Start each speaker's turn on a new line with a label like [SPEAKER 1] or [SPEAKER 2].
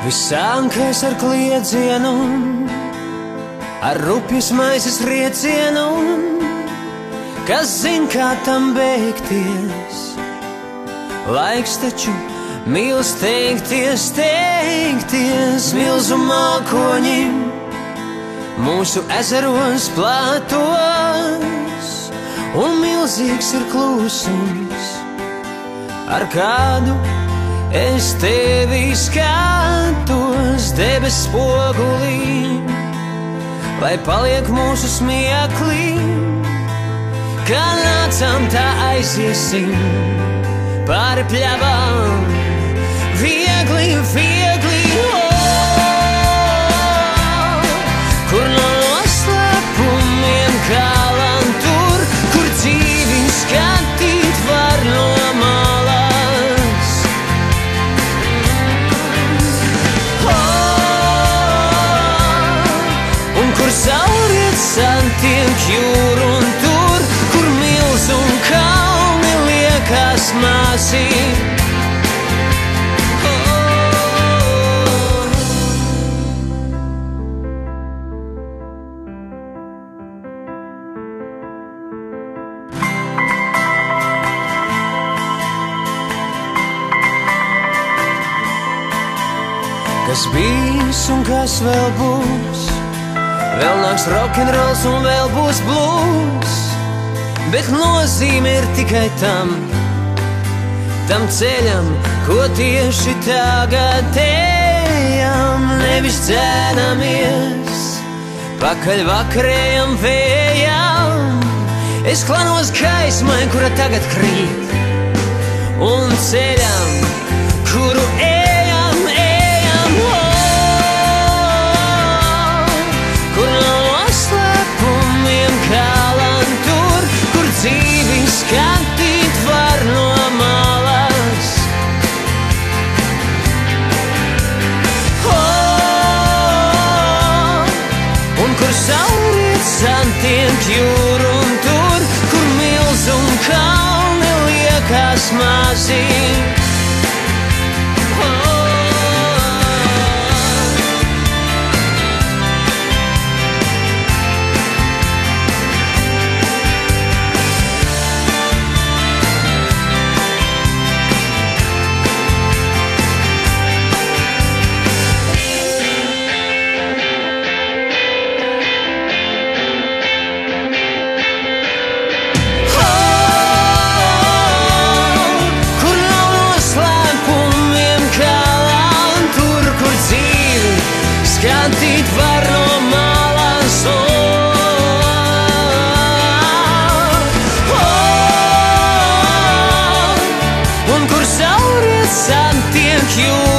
[SPEAKER 1] Viss sākas ar kliedzienu, ar rupjas maizes riecienu, kas zin, kā tam beigties. Laiks taču mīl steigties, steigties, milzu mākoņi mūsu ezeros plātos, un milzīgs ir klusums, ar kādu es tevi skatos debes spogulī, lai paliek mūsu smieklī. Kā nācām, tā aiziesim pāri pļavām, viegli, viegli, kur no noslēpumiem kalan tur, kur dzīvi skatīt var no malas. Kur sauriet santiek jūru un tur, kur milz un kalni liekas mazi. Kas bijis un kas vēl būs, vēl nāks rokenrols un vēl būs blues, bet nozīme ir tikai tam ceļam, ko tieši tagad ejam. Nevis dzēnamies pakaļ vakarējam vējam, es klanos gaismai, kura tagad krīt, un ceļam, kuru ejam, ejam, kur no noslēpumiem kalan tur, kur dzīvi skatīt var no malas. Un kur sauriet santiek jūru un tur, kur milz un kalni liekas mazi. Skatīt var no malas, un kur sauriet santiek jūru.